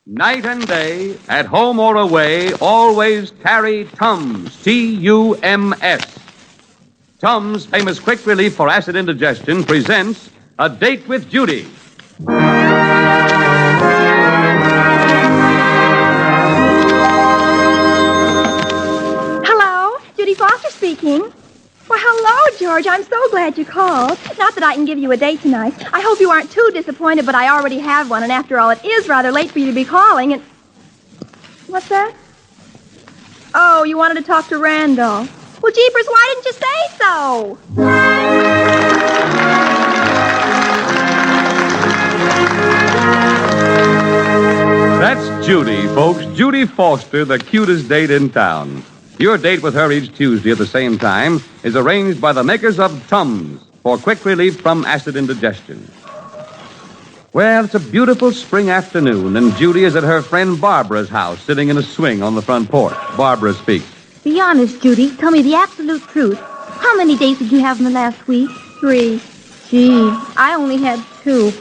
Night and day, at home or away, always carry Tums, T-U-M-S. Tums, famous quick relief for acid indigestion, presents A Date with Judy. Hello, Judy Foster speaking. Well, hello, George. I'm so glad you called. Not that I can give you a date tonight. I hope you aren't too disappointed, but I already have one, and after all, it is rather late for you to be calling, and... What's that? Oh, you wanted to talk to Randall. Well, jeepers, why didn't you say so? That's Judy, folks. Judy Foster, the cutest date in town. Your date with her each Tuesday at the same time is arranged by the makers of Tums for quick relief from acid indigestion. Well, it's a beautiful spring afternoon, and Judy is at her friend Barbara's house, sitting in a swing on the front porch. Barbara speaks. Be honest, Judy. Tell me the absolute truth. How many dates did you have in the last week? 3. Gee, I only had 2.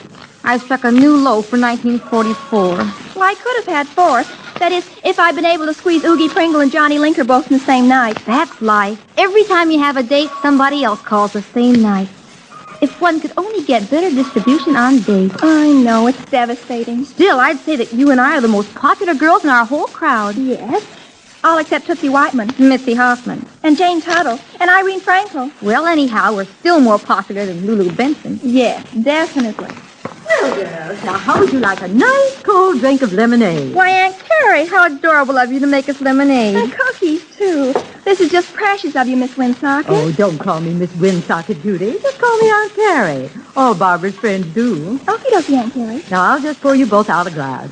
I struck a new low for 1944. Well, I could have had 4. That is, if I'd been able to squeeze Oogie Pringle and Johnny Linker both in the same night. That's life. Every time you have a date, somebody else calls the same night. If one could only get better distribution on dates. I know, it's devastating. Still, I'd say that you and I are the most popular girls in our whole crowd. Yes. All except Tootsie Whiteman. Missy Hoffman. And Jane Tuttle. And Irene Frankel. Well, anyhow, we're still more popular than Lulu Benson. Yes, definitely. Well, girls, now how would you like a nice cold drink of lemonade? Why, Aunt Carrie, how adorable of you to make us lemonade. And cookies, too. This is just precious of you, Miss Winsocket. Oh, don't call me Miss Winsocket, Judy. Just call me Aunt Carrie. All Barbara's friends do. Okie dokie, Aunt Carrie. Now, I'll just pour you both out a glass.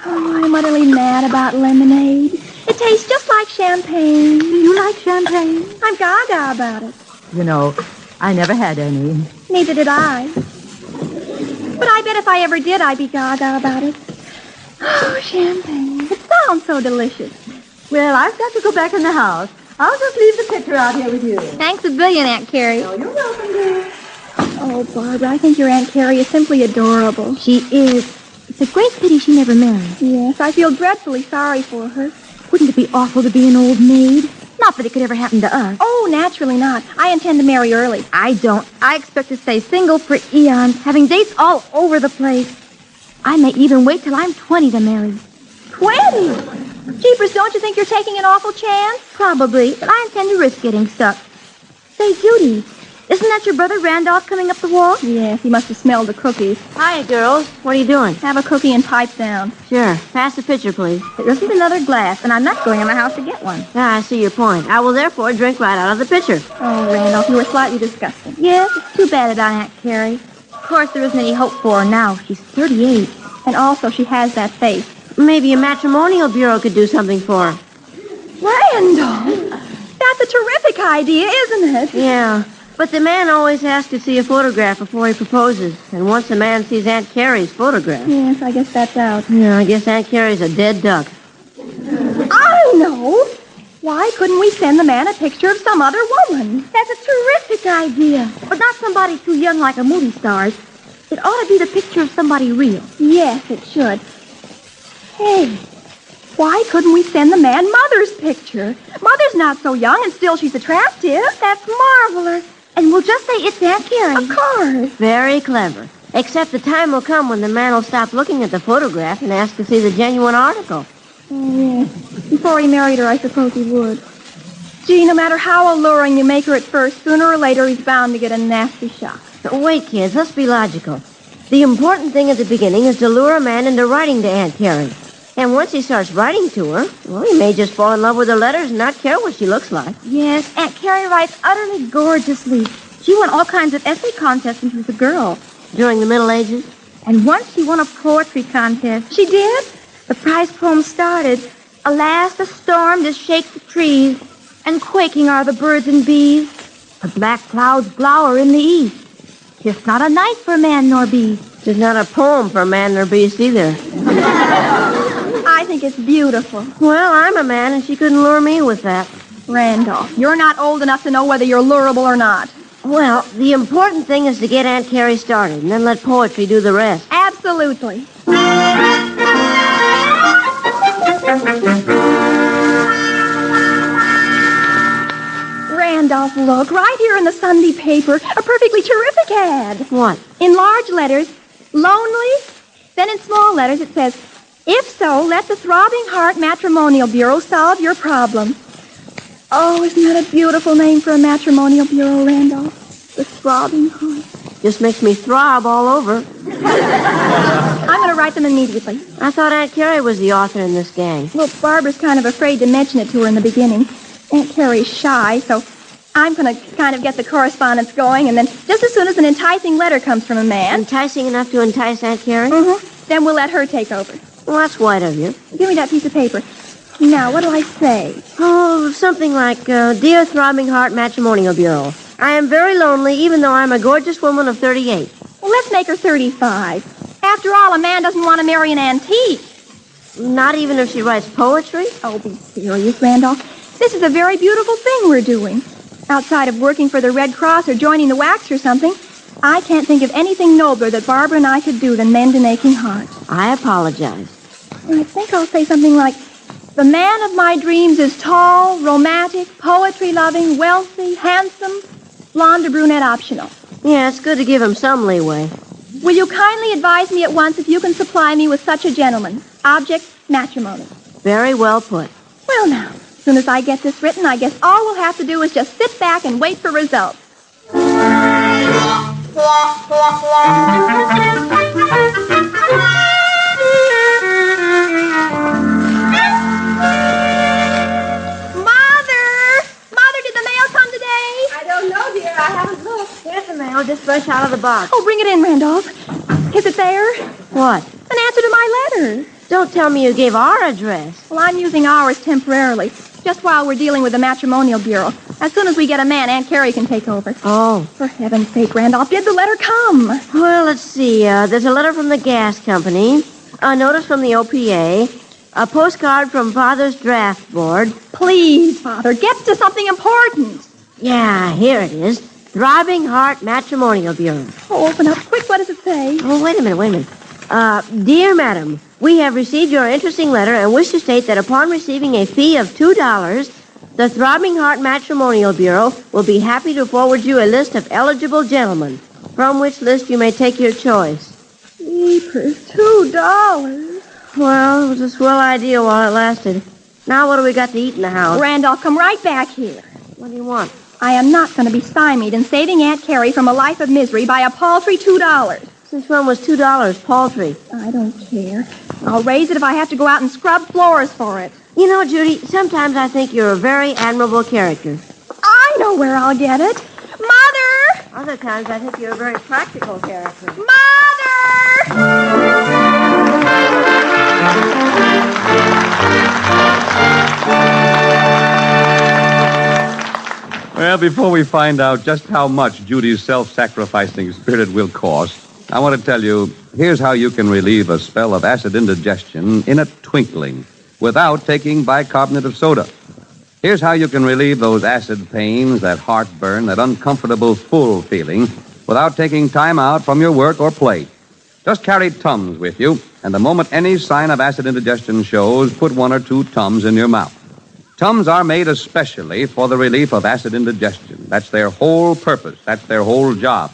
Oh, I'm utterly mad about lemonade. It tastes just like champagne. Do you like champagne? I'm gaga about it. You know, I never had any. Neither did I. But I bet if I ever did, I'd be gaga about it. Oh, champagne. It sounds so delicious. Well, I've got to go back in the house. I'll just leave the picture out here with you. Thanks a billion, Aunt Carrie. Oh, you're welcome, dear. Oh, Barbara, I think your Aunt Carrie is simply adorable. She is. It's a great pity she never married. Yes, I feel dreadfully sorry for her. Wouldn't it be awful to be an old maid? Not that it could ever happen to us. Oh, naturally not. I intend to marry early. I don't. I expect to stay single for eons, having dates all over the place. I may even wait till I'm 20 to marry. 20? Jeepers, don't you think you're taking an awful chance? Probably, but I intend to risk getting stuck. Say, Judy, isn't that your brother Randolph coming up the walk? Yes, he must have smelled the cookies. Hi, girls. What are you doing? Have a cookie and pipe down. Sure. Pass the pitcher, please. There isn't another glass, and I'm not going in the house to get one. Yeah, I see your point. I will therefore drink right out of the pitcher. Oh, Randolph, you were slightly disgusting. Yes, it's too bad about Aunt Carrie. Of course, there isn't any hope for her now. She's 38. And also, she has that face. Maybe a Matrimonial Bureau could do something for her. Randolph! That's a terrific idea, isn't it? Yeah. But the man always has to see a photograph before he proposes. And once a man sees Aunt Carrie's photograph... Yes, I guess that's out. Yeah, I guess Aunt Carrie's a dead duck. I know! Why couldn't we send the man a picture of some other woman? That's a terrific idea. But not somebody too young like a movie star. It ought to be the picture of somebody real. Yes, it should. Hey, why couldn't we send the man Mother's picture? Mother's not so young, and still she's attractive. That's marvelous. And we'll just say it's Aunt Carrie. Of course. Very clever. Except the time will come when the man will stop looking at the photograph and ask to see the genuine article. Oh, yes. Before he married her, I suppose he would. Gee, no matter how alluring you make her at first, sooner or later he's bound to get a nasty shock. Wait, kids, let's be logical. The important thing at the beginning is to lure a man into writing to Aunt Carrie. And once he starts writing to her, well, he may just fall in love with her letters and not care what she looks like. Yes, Aunt Carrie writes utterly gorgeously. She won all kinds of essay contests when she was a girl. During the Middle Ages? And once she won a poetry contest. She did? The prize poem started, "Alas, the storm does shake the trees, and quaking are the birds and bees. The black clouds glower in the east. 'Tis not a night for man nor beast." It's not a poem for a man nor beast either. I think it's beautiful. Well, I'm a man, and she couldn't lure me with that. Randolph, you're not old enough to know whether you're lureable or not. Well, the important thing is to get Aunt Carrie started, and then let poetry do the rest. Absolutely. Randolph, look, right here in the Sunday paper, a perfectly terrific ad. What? In large letters, lonely. Then in small letters it says, if so, let the Throbbing Heart Matrimonial Bureau solve your problem. Oh, isn't that a beautiful name for a matrimonial bureau, Randolph? The Throbbing Heart. Just makes me throb all over. I'm going to write them immediately. I thought Aunt Carrie was the author in this gang. Well, Barbara's kind of afraid to mention it to her in the beginning. Aunt Carrie's shy, so I'm going to kind of get the correspondence going, and then just as soon as an enticing letter comes from a man... Enticing enough to entice Aunt Carrie? Then we'll let her take over. Well, that's white of you. Give me that piece of paper. Now, what do I say? Oh, something like, Dear Throbbing Heart Matrimonial Bureau, I am very lonely, even though I'm a gorgeous woman of 38. Well, let's make her 35. After all, a man doesn't want to marry an antique. Not even if she writes poetry? Oh, be serious, Randolph. This is a very beautiful thing we're doing. Outside of working for the Red Cross or joining the Wax or something, I can't think of anything nobler that Barbara and I could do than mend an aching heart. I apologize. I think I'll say something like, the man of my dreams is tall, romantic, poetry-loving, wealthy, handsome, blonde or brunette optional. Yeah, it's good to give him some leeway. Will you kindly advise me at once if you can supply me with such a gentleman? Object, matrimony. Very well put. Well, now, as soon as I get this written, I guess all we'll have to do is just sit back and wait for results. I haven't looked. Here's the mail, just fresh out of the box. Oh, bring it in, Randolph. Is it there? What? An answer to my letter. Don't tell me you gave our address. Well, I'm using ours temporarily, just while we're dealing with the Matrimonial Bureau. As soon as we get a man, Aunt Carrie can take over. Oh. For heaven's sake, Randolph, did the letter come? Well, let's see. There's a letter from the gas company, a notice from the OPA, a postcard from Father's draft board. Please, Father, get to something important. Yeah, here it is. Throbbing Heart Matrimonial Bureau. Oh, open up quick. What does it say? Oh, wait a minute. Dear Madam, we have received your interesting letter and wish to state that upon receiving a fee of $2, the Throbbing Heart Matrimonial Bureau will be happy to forward you a list of eligible gentlemen, from which list you may take your choice. Jeepers, $2. Well, it was a swell idea while it lasted. Now what do we got to eat in the house? Randolph, come right back here. What do you want? I am not going to be stymied in saving Aunt Carrie from a life of misery by a paltry $2. Since when was $2 paltry? I don't care. I'll raise it if I have to go out and scrub floors for it. You know, Judy, sometimes I think you're a very admirable character. I know where I'll get it. Mother! Other times I think you're a very practical character. Mother! Well, before we find out just how much Judy's self-sacrificing spirit will cost, I want to tell you, here's how you can relieve a spell of acid indigestion in a twinkling without taking bicarbonate of soda. Here's how you can relieve those acid pains, that heartburn, that uncomfortable full feeling without taking time out from your work or play. Just carry Tums with you, and the moment any sign of acid indigestion shows, put 1 or 2 Tums in your mouth. Tums are made especially for the relief of acid indigestion. That's their whole purpose. That's their whole job.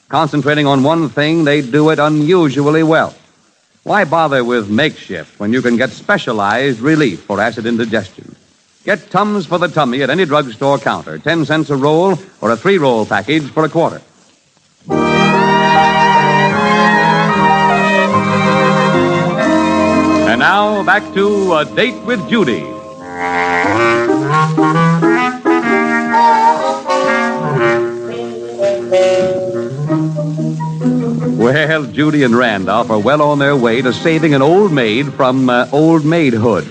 Concentrating on one thing, they do it unusually well. Why bother with makeshift when you can get specialized relief for acid indigestion? Get Tums for the tummy at any drugstore counter. 10 cents a roll or a 3-roll package for $0.25. And now, back to A Date with Judy. Well, Judy and Randolph are well on their way to saving an old maid from old maidhood.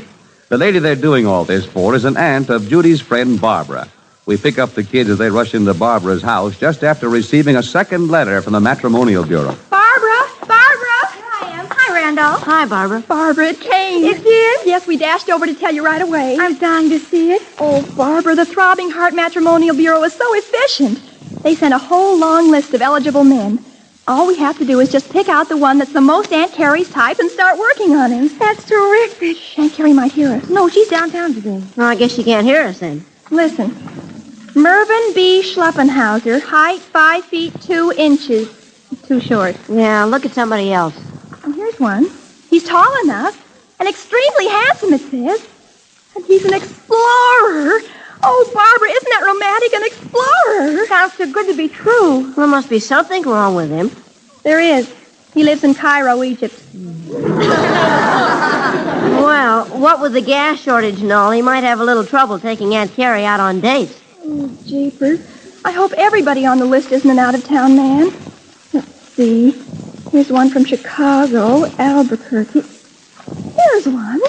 The lady they're doing all this for is an aunt of Judy's friend Barbara. We pick up the kids as they rush into Barbara's house just after receiving a second letter from the Matrimonial Bureau. Barbara! Here I am. Hi, Randolph. Hi, Barbara. Barbara, it came. It did? Yes, we dashed over to tell you right away. I'm dying to see it. Oh, Barbara, the Throbbing Heart Matrimonial Bureau is so efficient. They sent a whole long list of eligible men. All we have to do is just pick out the one that's the most Aunt Carrie's type and start working on him. That's terrific. Aunt Carrie might hear us. No, she's downtown today. Well, I guess she can't hear us then. Listen. Mervyn B. Schluppenhauser, height 5 feet 2 inches. Too short. Yeah, look at somebody else. Oh, here's one. He's tall enough and extremely handsome, it says. And he's an explorer. Oh, Barbara, isn't that romantic? An explorer. Sounds too good to be true. There must be something wrong with him. There is. He lives in Cairo, Egypt. Well, what with the gas shortage and all, he might have a little trouble taking Aunt Carrie out on dates. Oh, jeepers. I hope everybody on the list isn't an out-of-town man. Let's see. Here's one from Chicago, Albuquerque. Here's one.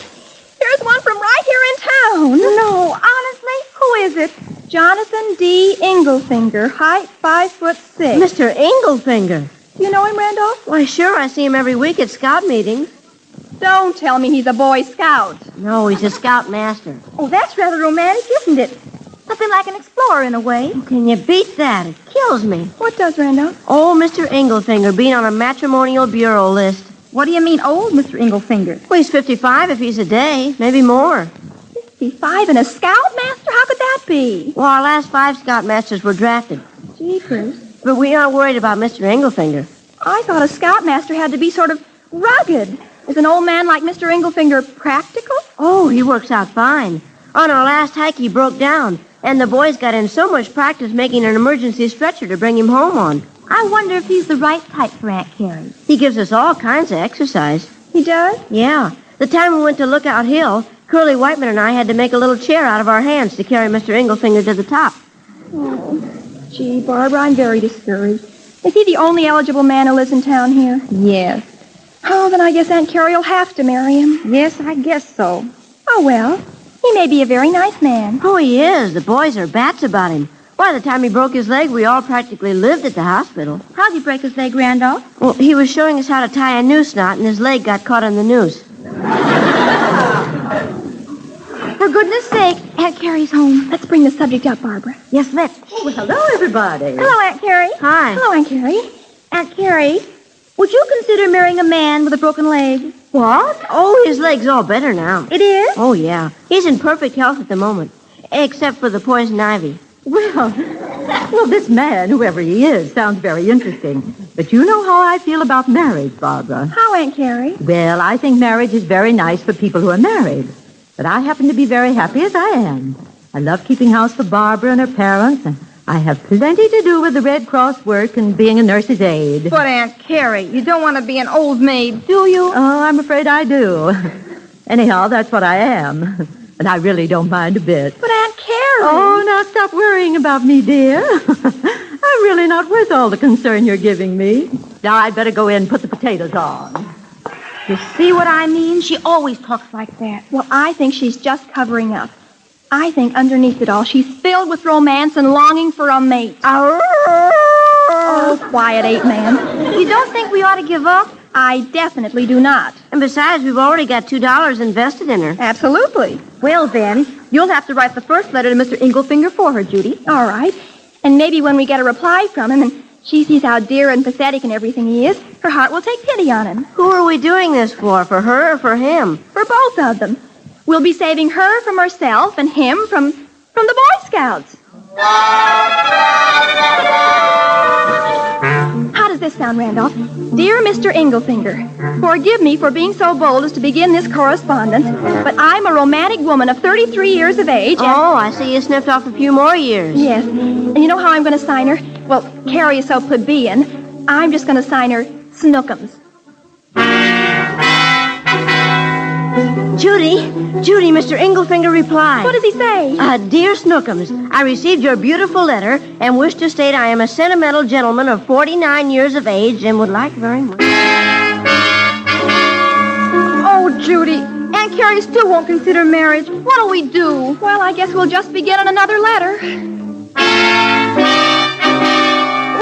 Here's one from right here in town. No, honestly, who is it? Jonathan D. Inglefinger, height 5'6". Mr. Inglefinger. You know him, Randolph? Why, sure, I see him every week at scout meetings. Don't tell me he's a Boy Scout. No, he's a scoutmaster. Oh, that's rather romantic, isn't it? Something like an explorer in a way. Can you beat that? It kills me. What does, Randolph? Oh, Mr. Inglefinger being on a Matrimonial Bureau list. What do you mean, old Mr. Inglefinger? Well, he's 55 if he's a day, maybe more. 55 and a Scoutmaster? How could that be? Well, our last 5 scoutmasters were drafted. Jeepers. But we aren't worried about Mr. Inglefinger. I thought a Scoutmaster had to be sort of rugged. Is an old man like Mr. Inglefinger practical? Oh, he works out fine. On our last hike, he broke down, and the boys got in so much practice making an emergency stretcher to bring him home on. I wonder if he's the right type for Aunt Carrie. He gives us all kinds of exercise. He does? Yeah. The time we went to Lookout Hill, Curly Whiteman and I had to make a little chair out of our hands to carry Mr. Inglefinger to the top. Oh, gee, Barbara, I'm very discouraged. Is he the only eligible man who lives in town here? Yes. Oh, then I guess Aunt Carrie will have to marry him. Yes, I guess so. Oh, well, he may be a very nice man. Oh, he is. The boys are bats about him. By the time he broke his leg, we all practically lived at the hospital. How'd he break his leg, Randolph? Well, he was showing us how to tie a noose knot, and his leg got caught in the noose. For goodness sake, Aunt Carrie's home. Let's bring the subject up, Barbara. Yes, let's. Well, hello, everybody. Hello, Aunt Carrie. Hi. Hello, Aunt Carrie. Aunt Carrie, would you consider marrying a man with a broken leg? What? Oh, his leg's all better now. It is? Oh, yeah. He's in perfect health at the moment, except for the poison ivy. Well, this man, whoever he is, sounds very interesting. But you know how I feel about marriage, Barbara. How, Aunt Carrie? Well, I think marriage is very nice for people who are married. But I happen to be very happy as I am. I love keeping house for Barbara and her parents, and I have plenty to do with the Red Cross work and being a nurse's aide. But, Aunt Carrie, you don't want to be an old maid, do you? Oh, I'm afraid I do. Anyhow, that's what I am. And I really don't mind a bit. But, Aunt Carrie... Oh, now stop worrying about me, dear. I'm really not worth all the concern you're giving me. Now, I'd better go in and put the potatoes on. You see what I mean? She always talks like that. Well, I think she's just covering up. I think underneath it all, she's filled with romance and longing for a mate. Oh, quiet, ape man. You don't think we ought to give up? I definitely do not. And besides, we've already got $2 invested in her. Absolutely. Well, then, you'll have to write the first letter to Mr. Inglefinger for her, Judy. All right. And maybe when we get a reply from him and she sees how dear and pathetic and everything he is, her heart will take pity on him. Who are we doing this for her or for him? For both of them. We'll be saving her from herself and him from the Boy Scouts. How does this sound, Randolph? Dear Mr. Inglefinger, forgive me for being so bold as to begin this correspondence, but I'm a romantic woman of 33 years of age and... Oh, I see you sniffed off a few more years. Yes. And you know how I'm going to sign her? Well, Carrie is so plebeian. I'm just going to sign her Snookums. Judy, Mr. Inglefinger replied. What does he say? Dear Snookums, I received your beautiful letter and wish to state I am a sentimental gentleman of 49 years of age and would like very much. Oh, Judy, Aunt Carrie still won't consider marriage. What'll we do? Well, I guess we'll just begin on another letter.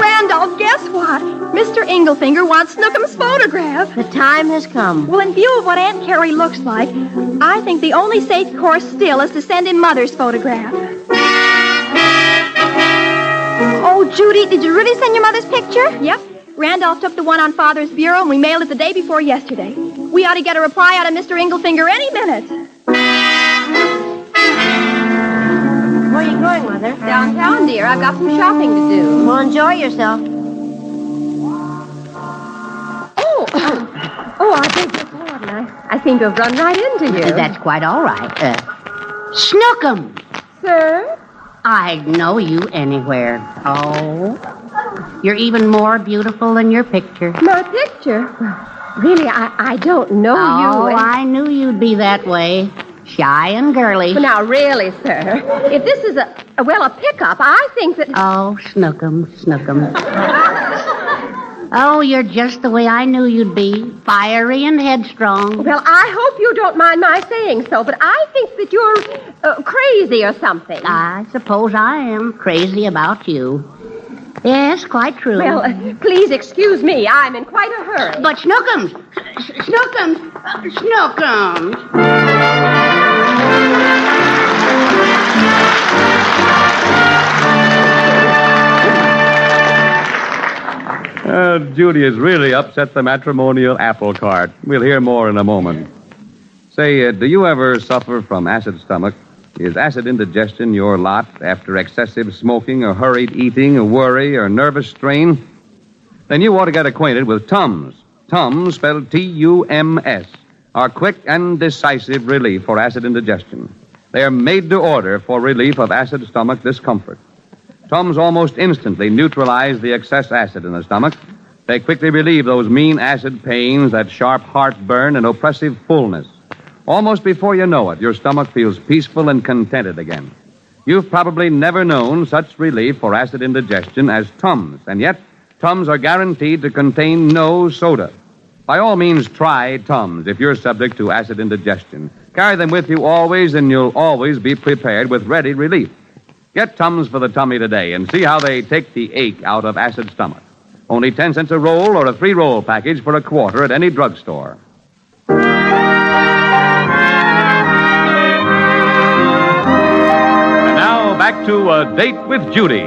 Randolph, guess what? Mr. Inglefinger wants Snookums' photograph. The time has come. Well, in view of what Aunt Carrie looks like, I think the only safe course still is to send him Mother's photograph. Oh, Judy, did you really send your mother's picture? Yep. Randolph took the one on Father's bureau, and we mailed it the day before yesterday. We ought to get a reply out of Mr. Inglefinger any minute. Where are you going, Mother? Downtown, dear. I've got some shopping to do. Well, enjoy yourself. Oh, I beg your pardon. I seem to have run right into you. That's quite all right. Snookum! Sir? I'd know you anywhere. Oh. You're even more beautiful than your picture. My picture? Really, I don't know Oh, you. I knew you'd be that way. Shy and girly. But now, really, sir, if this is a pickup, I think that... Oh, Snookum. Oh, you're just the way I knew you'd be. Fiery and headstrong. Well, I hope you don't mind my saying so, but I think that you're crazy or something. I suppose I am crazy about you. Yes, quite true. Well, please excuse me. I'm in quite a hurry. But Snookums! Judy has really upset the matrimonial apple cart. We'll hear more in a moment. Say, do you ever suffer from acid stomach? Is acid indigestion your lot after excessive smoking or hurried eating or worry or nervous strain? Then you ought to get acquainted with Tums. Tums, spelled Tums, are quick and decisive relief for acid indigestion. They are made to order for relief of acid stomach discomfort. Tums almost instantly neutralize the excess acid in the stomach. They quickly relieve those mean acid pains, that sharp heartburn, and oppressive fullness. Almost before you know it, your stomach feels peaceful and contented again. You've probably never known such relief for acid indigestion as Tums, and yet Tums are guaranteed to contain no soda. By all means, try Tums if you're subject to acid indigestion. Carry them with you always, and you'll always be prepared with ready relief. Get Tums for the tummy today and see how they take the ache out of acid stomach. Only 10 cents a roll or a 3-roll package for $1 at any drugstore. And now back to A Date with Judy.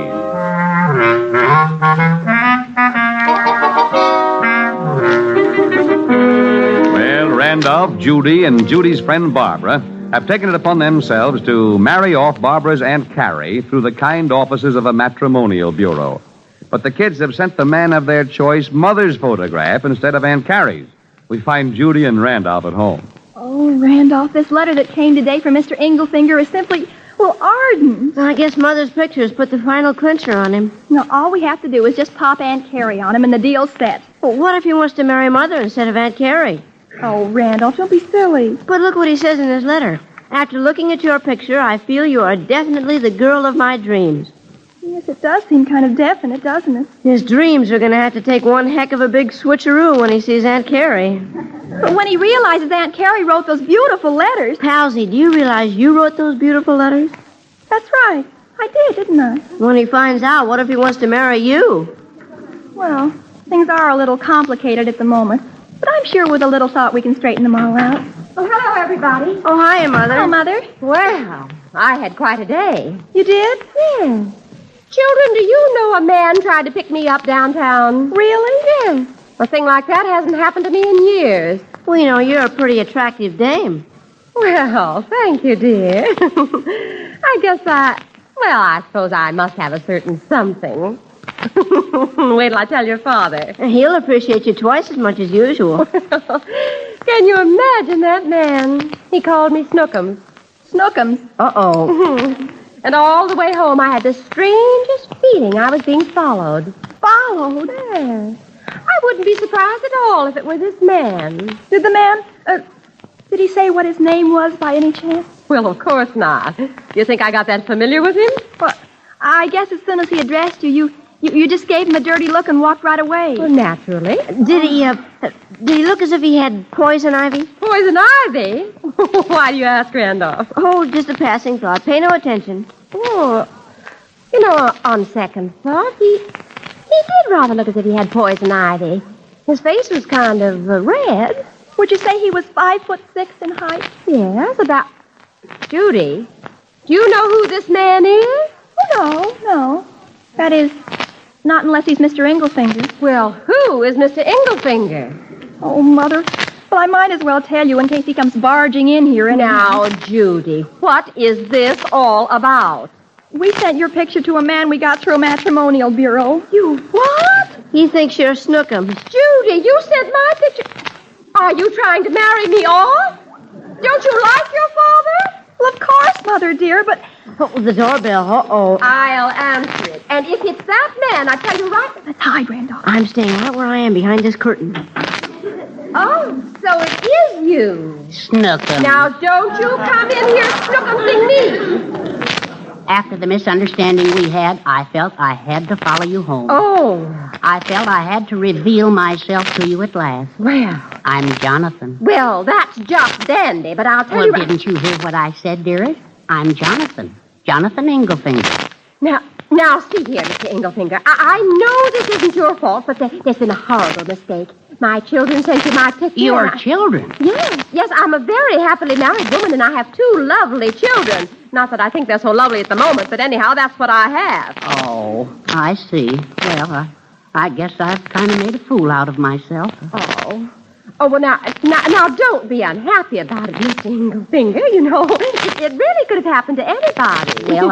Well, Randolph, Judy, and Judy's friend Barbara have taken it upon themselves to marry off Barbara's Aunt Carrie through the kind offices of a matrimonial bureau. But the kids have sent the man of their choice Mother's photograph instead of Aunt Carrie's. We find Judy and Randolph at home. Oh, Randolph, this letter that came today from Mr. Inglefinger is simply, ardent. I guess Mother's pictures put the final clincher on him. No, all we have to do is just pop Aunt Carrie on him and the deal's set. Well, what if he wants to marry Mother instead of Aunt Carrie? Oh, Randolph, don't be silly. But look what he says in his letter. After looking at your picture, I feel you are definitely the girl of my dreams. Yes, it does seem kind of definite, doesn't it? His dreams are going to have to take one heck of a big switcheroo when he sees Aunt Carrie. But when he realizes Aunt Carrie wrote those beautiful letters... Palsy, do you realize you wrote those beautiful letters? That's right. I did, didn't I? When he finds out, what if he wants to marry you? Well, things are a little complicated at the moment. But I'm sure with a little thought we can straighten them all out. Oh, hello, everybody. Oh, hiya, Mother. Hello, Mother. Well, I had quite a day. You did? Yes. Children, do you know a man tried to pick me up downtown? Really? Yes. A thing like that hasn't happened to me in years. Well, you know, you're a pretty attractive dame. Well, thank you, dear. I suppose I must have a certain something. Wait till I tell your father. He'll appreciate you twice as much as usual. Can you imagine that man? He called me Snookums. Snookums. Uh-oh. And all the way home, I had the strangest feeling I was being followed. Followed? Yes. I wouldn't be surprised at all if it were this man. Did the man... did he say what his name was by any chance? Well, of course not. You think I got that familiar with him? Well, I guess as soon as he addressed you, you just gave him a dirty look and walked right away. Well, naturally. Did he look as if he had poison ivy? Poison ivy? Why do you ask, Randolph? Oh, just a passing thought. Pay no attention. Oh, on second thought, he did rather look as if he had poison ivy. His face was kind of red. Would you say he was 5'6" in height? Yes, about... Judy, do you know who this man is? Oh, no. That is, Not unless he's Mr. Englefinger. Well, who is Mr. Englefinger? Oh, Mother. Well, I might as well tell you in case he comes barging in here anyhow. Now, Judy, what is this all about? We sent your picture to a man we got through a Matrimonial Bureau. You what? He thinks you're Snookums. Judy, you sent my picture. Are you trying to marry me off? Don't you like your father? Well, of course, Mother, dear, but... Oh, the doorbell. Uh-oh. I'll answer it. And if it's that man, I tell you right... Let's hide, Randolph. I'm staying right where I am behind this curtain. Oh, so it is you. Snookum. Now, don't you come in here snookumsing me. After the misunderstanding we had, I felt I had to follow you home. Oh. I felt I had to reveal myself to you at last. Well. I'm Jonathan. Well, that's just dandy, but I'll tell you... Well, didn't you hear what I said, dearest? I'm Jonathan. Jonathan Englefinger. Now, see here, Mr. Englefinger. I know this isn't your fault, but there's been a horrible mistake. My children sent you my picture. Your children? Yes, I'm a very happily married woman, and I have 2 lovely children. Not that I think they're so lovely at the moment, but anyhow, that's what I have. Oh, I see. Well, I guess I've kind of made a fool out of myself. Oh, well, now, don't be unhappy about it, Mr. Englefinger. You know, it really could have happened to anybody. Well,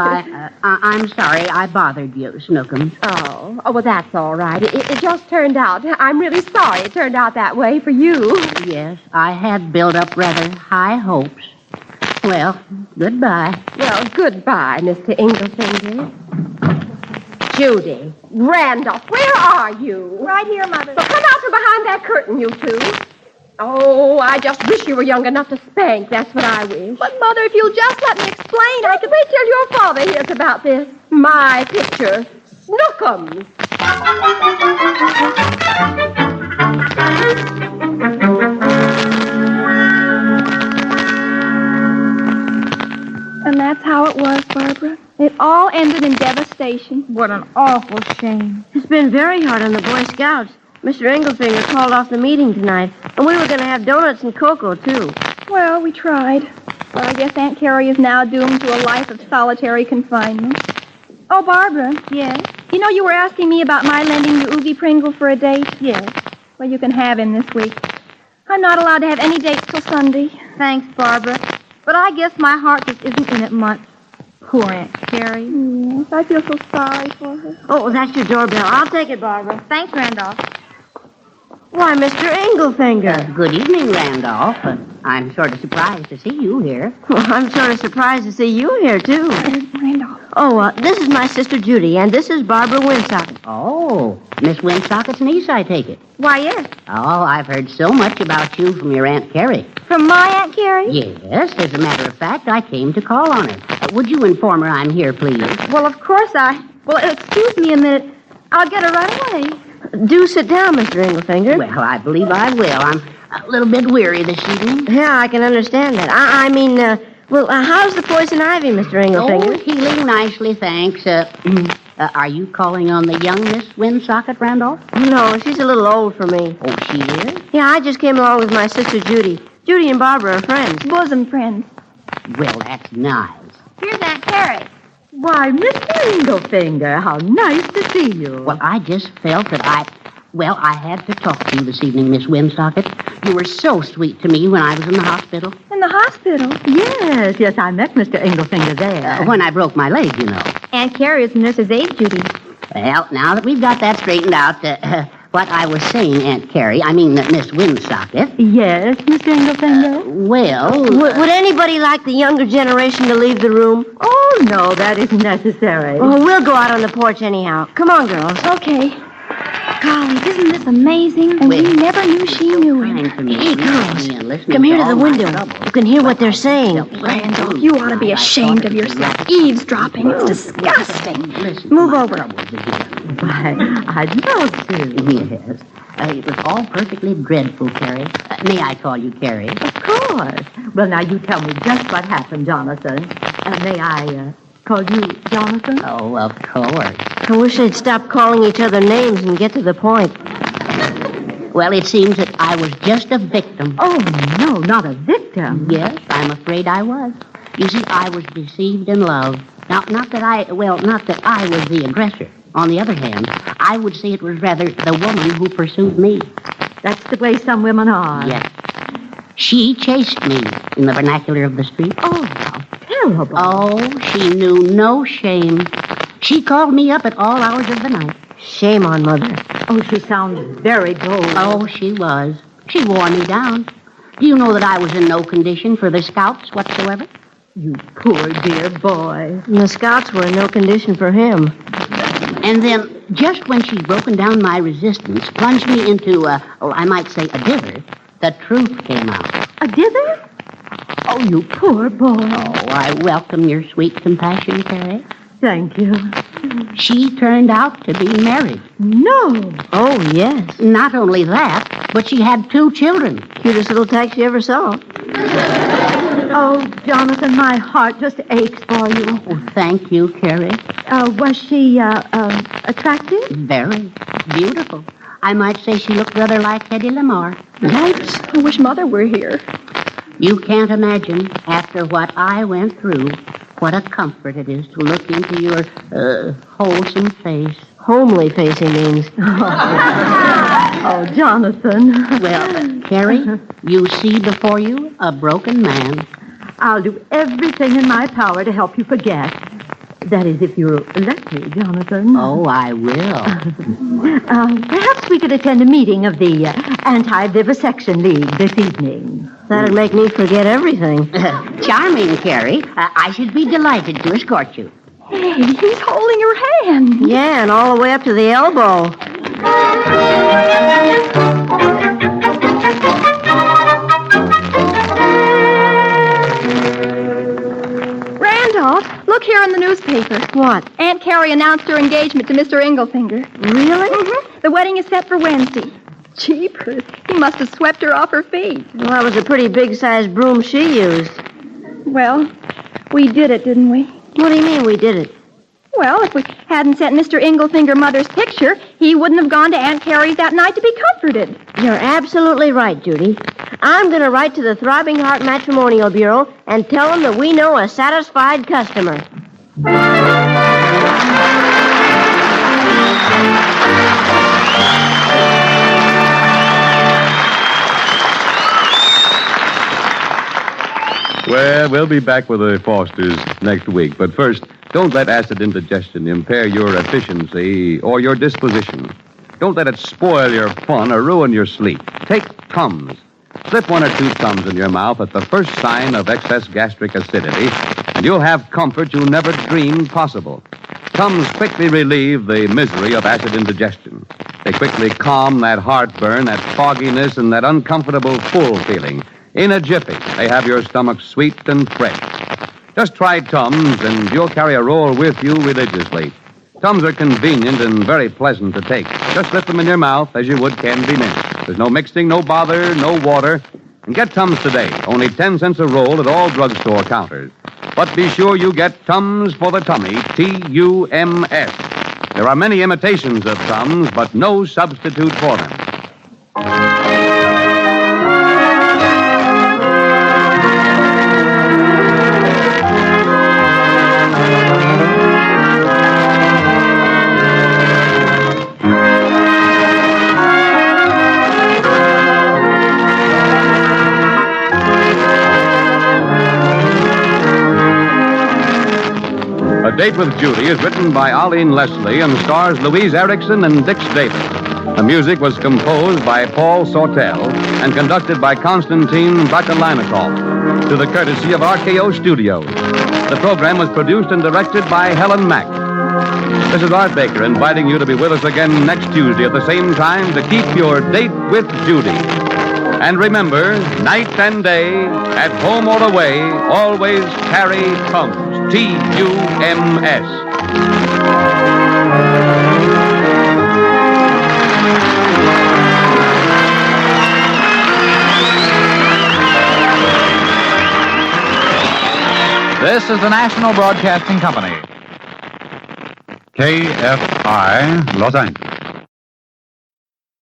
I'm sorry I bothered you, Snookums. Oh, well, that's all right. It just turned out. I'm really sorry it turned out that way for you. Yes, I had built up rather high hopes. Well, goodbye. Well, goodbye, Mr. Englefinger. Judy, Randolph, where are you? Right here, Mother. Well, come out from behind that curtain, you two. Oh, I just wish you were young enough to spank. That's what I wish. But, Mother, if you'll just let me explain, I could wait till your father hears about this. My picture. Snookums. And that's how it was, Barbara. It all ended in devastation. What an awful shame. It's been very hard on the Boy Scouts. Mr. Englefinger called off the meeting tonight, and we were going to have donuts and cocoa, too. Well, we tried. But I guess Aunt Carrie is now doomed to a life of solitary confinement. Oh, Barbara. Yes? You know you were asking me about my lending you Oogie Pringle for a date? Yes. Well, you can have him this week. I'm not allowed to have any dates till Sunday. Thanks, Barbara. But I guess my heart just isn't in it much. Poor Aunt Carrie. Yes, I feel so sorry for her. Oh, that's your doorbell. I'll take it, Barbara. Thanks, Randolph. Why, Mr. Englefinger. Good evening, Randolph. I'm sort of surprised to see you here. Well, I'm sort of surprised to see you here, too. Randolph. Oh, this is my sister Judy, and this is Barbara Winsocket. Oh, Miss Winsocket's niece, I take it. Why, yes. Oh, I've heard so much about you from your Aunt Carrie. From my Aunt Carrie? Yes, as a matter of fact, I came to call on her. Would you inform her I'm here, please? Well, of course Well, excuse me a minute. I'll get her right away. Do sit down, Mr. Englefinger. Well, I believe I will. I'm a little bit weary this evening. Yeah, I can understand that. I mean, how's the poison ivy, Mr. Englefinger? Oh, healing nicely, thanks. Are you calling on the young Miss Winsocket, Randolph? No, she's a little old for me. Oh, she is? Yeah, I just came along with my sister Judy. Judy and Barbara are friends. Bosom friends. Well, that's nice. Here's Aunt Carrie. Why, Mr. Englefinger, how nice to see you. Well, I just felt that I had to talk to you this evening, Miss Winsocket. You were so sweet to me when I was in the hospital. In the hospital? Yes, I met Mr. Englefinger there. When I broke my leg, you know. Aunt Carrie is nurse's aide, Judy. Well, now that we've got that straightened out, what I was saying, Aunt Carrie, I mean Miss Winsocket. Yes, Mr. Englefinger? Would anybody like the younger generation to leave the room? Oh, no, that isn't necessary. Well, we'll go out on the porch anyhow. Come on, girls. Okay. Golly, isn't this amazing? And we never knew she knew him. Hey, girls, come here to the window. You can hear what they're saying. Randolph, you ought to be ashamed of yourself. Eavesdropping. It's disgusting. Move over. Why, I'd love to. Yes. It was all perfectly dreadful, Carrie. May I call you Carrie? Of course. Well, now you tell me just what happened, Jonathan. May I call you Jonathan? Oh, of course. I wish they'd stop calling each other names and get to the point. Well, it seems that I was just a victim. Oh, no, not a victim. Yes, I'm afraid I was. You see, I was deceived in love. Now, not that I was the aggressor. On the other hand, I I would say it was rather the woman who pursued me. That's the way some women are. Yes. She chased me, in the vernacular of the street. Oh, how terrible. Oh, she knew no shame. She called me up at all hours of the night. Shame on Mother. Oh, she sounds very bold. Oh, she was. She wore me down. Do you know that I was in no condition for the scouts whatsoever? You poor dear boy. And the scouts were in no condition for him. And then, just when she'd broken down my resistance, plunged me into, I might say, a dither, the truth came out. A dither? Oh, you poor boy. Oh, I welcome your sweet compassion, Carrie. Thank you. She turned out to be married. No. Oh, yes. Not only that, but she had 2 children. Cutest little tyke you ever saw. Oh, Jonathan, my heart just aches for you. Oh, thank you, Carrie. Was she, attractive? Very beautiful. I might say she looked rather like Hedy Lamarr. Yikes. I wish Mother were here. You can't imagine, after what I went through, what a comfort it is to look into your, wholesome face. Homely face, he means. Oh, Jonathan. Well, Carrie, you see before you a broken man. I'll do everything in my power to help you forget. That is, if you'll let me, Jonathan. Oh, I will. Perhaps we could attend a meeting of the Anti-Vivisection League this evening. That'd make me forget everything. Charming, Carrie. I should be delighted to escort you. Hey, he's holding her hand. Yeah, and all the way up to the elbow. Randolph, look here in the newspaper. What? Aunt Carrie announced her engagement to Mr. Inglefinger. Really? Mm-hmm. The wedding is set for Wednesday. Jeepers, he must have swept her off her feet. Well, that was a pretty big-sized broom she used. Well, we did it, didn't we? What do you mean we did it? Well, if we hadn't sent Mr. Inglefinger Mother's picture, he wouldn't have gone to Aunt Carrie's that night to be comforted. You're absolutely right, Judy. I'm going to write to the Throbbing Heart Matrimonial Bureau and tell them that we know a satisfied customer. Well, we'll be back with the Fosters next week. But first, don't let acid indigestion impair your efficiency or your disposition. Don't let it spoil your fun or ruin your sleep. Take Tums. Slip 1 or 2 Tums in your mouth at the first sign of excess gastric acidity, and you'll have comfort you never dreamed possible. Tums quickly relieve the misery of acid indigestion. They quickly calm that heartburn, that fogginess, and that uncomfortable full feeling. In a jiffy, they have your stomach sweet and fresh. Just try Tums, and you'll carry a roll with you religiously. Tums are convenient and very pleasant to take. Just slip them in your mouth as you would candy mint. There's no mixing, no bother, no water. And get Tums today. Only 10 cents a roll at all drugstore counters. But be sure you get Tums for the tummy, Tums. There are many imitations of Tums, but no substitute for them. A Date with Judy is written by Arlene Leslie and stars Louise Erickson and Dix Davis. The music was composed by Paul Sortel and conducted by Konstantin Bakalanikov to the courtesy of RKO Studios. The program was produced and directed by Helen Mack. This is Art Baker inviting you to be with us again next Tuesday at the same time to keep your date with Judy. And remember, night and day, at home or away, always carry Tums. Tums. This is the National Broadcasting Company. KFI, Los Angeles.